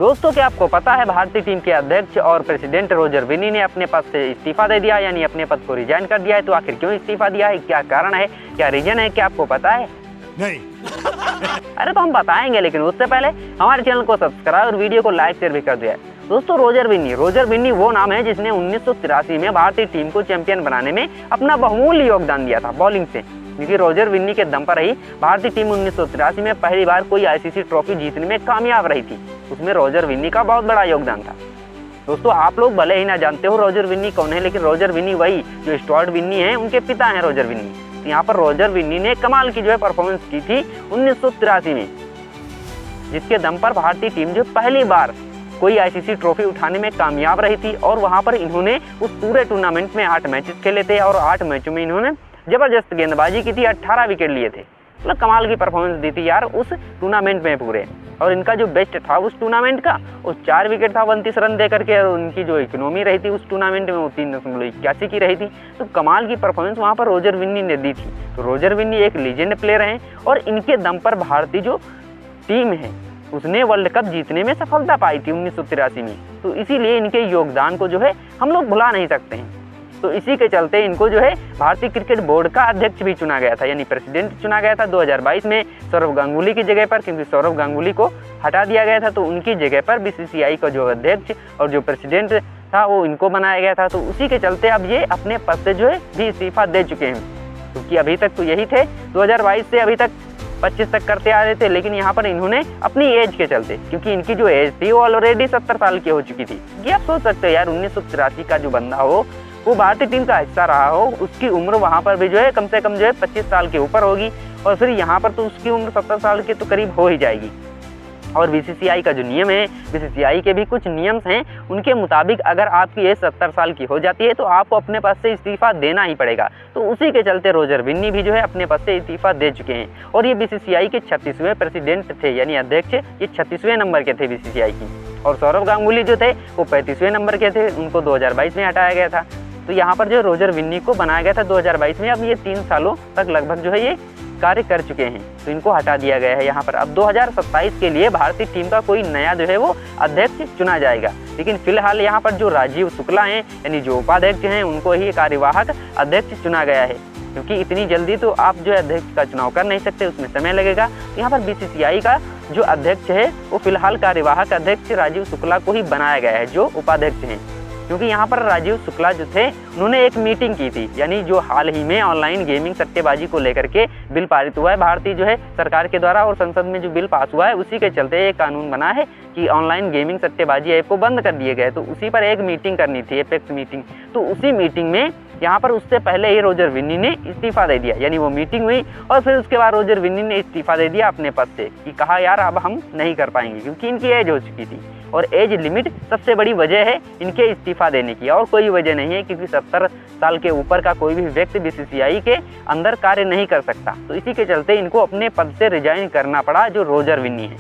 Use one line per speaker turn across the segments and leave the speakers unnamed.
दोस्तों, क्या आपको पता है भारतीय टीम के अध्यक्ष और प्रेसिडेंट रोजर विनी ने अपने पद से इस्तीफा दे दिया, यानी अपने पद को रिजाइन कर दिया है। तो आखिर क्यों इस्तीफा दिया है, क्या कारण है, क्या रीजन है, क्या आपको पता है?
नहीं।
अरे तो हम बताएंगे, लेकिन उससे पहले हमारे चैनल को सब्सक्राइब और वीडियो को लाइक शेयर भी कर दिया है। दोस्तों, रोजर विन्नी वो नाम है जिसने 1983 में भारतीय टीम को चैंपियन बनाने में अपना बहुमूल्य योगदान दिया था बॉलिंग से। क्योंकि रोजर विन्नी के दम पर ही भारतीय टीम 1983 में पहली बार कोई आईसीसी ट्रॉफी जीतने में कामयाब रही थी। उसमें रोजर विन्नी का बहुत बड़ा योगदान था। दोस्तों, आप लोग भले ही ना जानते हो रोजर विन्नी कौन है, लेकिन रोजर विन्नी वही जो स्टुअर्ट विन्नी है, उनके पिता हैं रोजर विन्नी। तो यहाँ पर रोजर विन्नी ने कमाल की परफॉर्मेंस की थी 1983 में, जिसके दम पर भारतीय टीम पहली बार कोई आईसीसी ट्रॉफी उठाने में कामयाब रही थी। और वहाँ पर इन्होंने उस पूरे टूर्नामेंट में 8 मैचेस खेले थे और 8 मैचों में इन्होंने जबरदस्त गेंदबाजी की थी, 18 विकेट लिए थे। मतलब कमाल की परफॉर्मेंस दी थी यार उस टूर्नामेंट में पूरे। और इनका जो बेस्ट था उस टूर्नामेंट का, वो 4 विकेट था 29 रन दे करके, और उनकी जो इकोनॉमी रही थी उस टूर्नामेंट में वो 3.81 की रही थी। तो कमाल की परफॉर्मेंस वहाँ पर रोजर विन्नी ने दी थी। तो रोजर विन्नी एक लीजेंड प्लेयर हैं और इनके दम पर भारतीय जो टीम है उसने वर्ल्ड कप जीतने में सफलता पाई थी 1983 में। तो इसीलिए इनके योगदान को हम लोग भुला नहीं सकते हैं। तो इसी के चलते इनको भारतीय क्रिकेट बोर्ड का अध्यक्ष भी चुना गया था, यानी प्रेसिडेंट चुना गया था 2022 में सौरव गांगुली की जगह पर। क्योंकि सौरव गांगुली को हटा दिया गया था, तो उनकी जगह पर बीसीसीआई का जो अध्यक्ष और जो प्रेसिडेंट था वो इनको बनाया गया था। तो उसी के चलते अब ये अपने पद से भी इस्तीफा दे चुके हैं। क्योंकि अभी तक तो यही थे, 2022 से अभी तक 25 तक करते आ रहे थे, लेकिन यहाँ पर इन्होंने अपनी एज के चलते, क्योंकि इनकी जो एज थी वो ऑलरेडी 70 साल की हो चुकी थी। ये आप सोच सकते हो यार, 1983 का जो बंदा हो वो भारतीय टीम का हिस्सा रहा हो, उसकी उम्र वहाँ पर भी कम से कम 25 साल के ऊपर होगी। और फिर यहाँ पर तो उसकी उम्र 70 साल के तो करीब हो ही जाएगी। और बीसीसीआई का जो नियम है, बीसीसीआई के भी कुछ नियम्स हैं, उनके मुताबिक अगर आपकी एज 70 साल की हो जाती है तो आपको अपने पद से इस्तीफा देना ही पड़ेगा। तो उसी के चलते रोजर विन्नी भी अपने पद से इस्तीफा दे चुके हैं। और ये बीसीसीआई के 36वें प्रेसिडेंट थे, यानी अध्यक्ष ये 36वें नंबर के थे बीसीसीआई की। और सौरव गांगुली जो थे वो 35वें नंबर के थे, उनको 2022 में हटाया गया था। तो यहाँ पर रोजर विन्नी को बनाया गया था 2022 में। अब ये 3 सालों तक लगभग ये कार्य कर चुके हैं, तो इनको हटा दिया गया है यहाँ पर। अब 2027 के लिए भारतीय टीम का कोई नया वो अध्यक्ष चुना जाएगा। लेकिन फिलहाल यहाँ पर जो राजीव शुक्ला हैं, यानी जो उपाध्यक्ष हैं, उनको ही कार्यवाहक अध्यक्ष चुना गया है। क्योंकि इतनी जल्दी तो आप अध्यक्ष का चुनाव कर नहीं सकते, उसमें समय लगेगा। तो यहाँ पर बीसीसीआई का जो अध्यक्ष है वो फिलहाल कार्यवाहक अध्यक्ष राजीव शुक्ला को ही बनाया गया है, जो उपाध्यक्ष हैं। क्योंकि यहाँ पर राजीव शुक्ला जो थे उन्होंने एक मीटिंग की थी, यानी जो हाल ही में ऑनलाइन गेमिंग सट्टेबाजी को लेकर के बिल पारित हुआ है भारतीय सरकार के द्वारा, और संसद में जो बिल पास हुआ है उसी के चलते एक कानून बना है कि ऑनलाइन गेमिंग सट्टेबाजी ऐप को बंद कर दिए गए। तो उसी पर एक मीटिंग करनी थी, एपेक्स मीटिंग। तो उसी मीटिंग में यहाँ पर उससे पहले ही रोजर विन्नी ने इस्तीफा दे दिया, यानी वो मीटिंग हुई और फिर उसके बाद रोजर विन्नी ने इस्तीफा दे दिया अपने पद से, कि कहा यार अब हम नहीं कर पाएंगे, क्योंकि इनकी एज हो चुकी थी। और एज लिमिट सबसे बड़ी वजह है इनके इस्तीफा देने की, और कोई वजह नहीं है। क्योंकि 70 साल के ऊपर का कोई भी व्यक्ति बीसीसीआई के अंदर कार्य नहीं कर सकता। तो इसी के चलते इनको अपने पद से रिजाइन करना पड़ा, जो रोजर विन्नी है।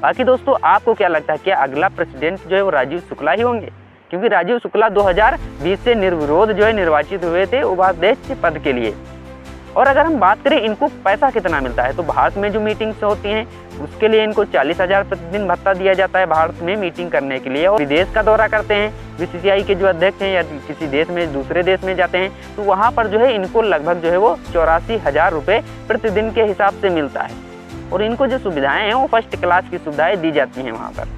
बाकी दोस्तों, आपको क्या लगता है, क्या अगला प्रेसिडेंट वो राजीव शुक्ला ही होंगे? क्योंकि राजीव शुक्ला 2020 से निर्विरोध निर्वाचित हुए थे उपाध्यक्ष पद के लिए। और अगर हम बात करें इनको पैसा कितना मिलता है, तो भारत में जो मीटिंग्स होती हैं उसके लिए इनको 40,000 प्रतिदिन भत्ता दिया जाता है भारत में मीटिंग करने के लिए। और विदेश का दौरा करते हैं बीसीसीआई के जो अध्यक्ष हैं, या किसी देश में दूसरे देश में जाते हैं, तो वहाँ पर इनको लगभग वो 84,000 रुपये प्रतिदिन के हिसाब से मिलता है। और इनको जो सुविधाएं हैं वो फर्स्ट क्लास की सुविधाएं दी जाती हैं वहाँ पर।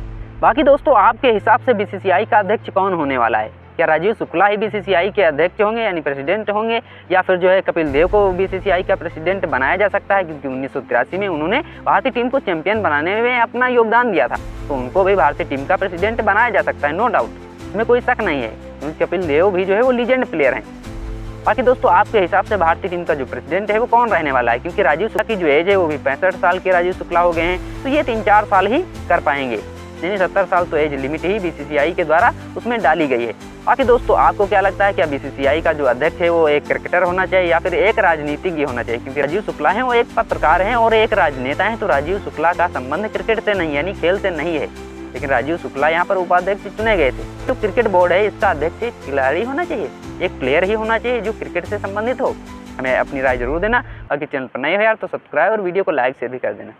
बाकी दोस्तों, आपके हिसाब से बीसीसीआई का अध्यक्ष कौन होने वाला है? क्या राजीव शुक्ला ही बीसीसीआई के अध्यक्ष होंगे, यानी प्रेसिडेंट होंगे, या फिर कपिल देव को बीसीसीआई का प्रेसिडेंट बनाया जा सकता है? क्योंकि 1983 में उन्होंने भारतीय टीम को चैंपियन बनाने में अपना योगदान दिया था, तो उनको भी भारतीय टीम का प्रेसिडेंट बनाया जा सकता है, नो डाउट, इसमें कोई शक नहीं है। क्योंकि कपिल देव भी वो लीजेंड प्लेयर हैं। बाकी दोस्तों, आपके हिसाब से भारतीय टीम का जो प्रेसिडेंट है वो कौन रहने वाला है? क्योंकि राजीव शुक्ला की जो एज है वो भी 65 साल के राजीव शुक्ला हो गए हैं, तो ये 3-4 साल ही कर पाएंगे। यानी 70 साल तो एज लिमिट ही बीसीसीआई के द्वारा उसमें डाली गई है। बाकी दोस्तों, आपको क्या लगता है, क्या बीसीसीआई का जो अध्यक्ष है वो एक क्रिकेटर होना चाहिए या फिर एक राजनीतिज्ञ होना चाहिए? क्योंकि राजीव शुक्ला हैं वो एक पत्रकार हैं और एक राजनेता हैं, तो राजीव शुक्ला का संबंध क्रिकेट से नहीं, यानी खेल से नहीं है। लेकिन राजीव शुक्ला यहाँ पर उपाध्यक्ष चुने गए थे। तो क्रिकेट बोर्ड है, इसका अध्यक्ष एक खिलाड़ी होना चाहिए, एक प्लेयर ही होना चाहिए जो क्रिकेट से संबंधित हो। हमें अपनी राय जरूर देना। बाकी चैनल पर नए हो यार तो सब्सक्राइब और वीडियो को लाइक शेयर भी कर देना।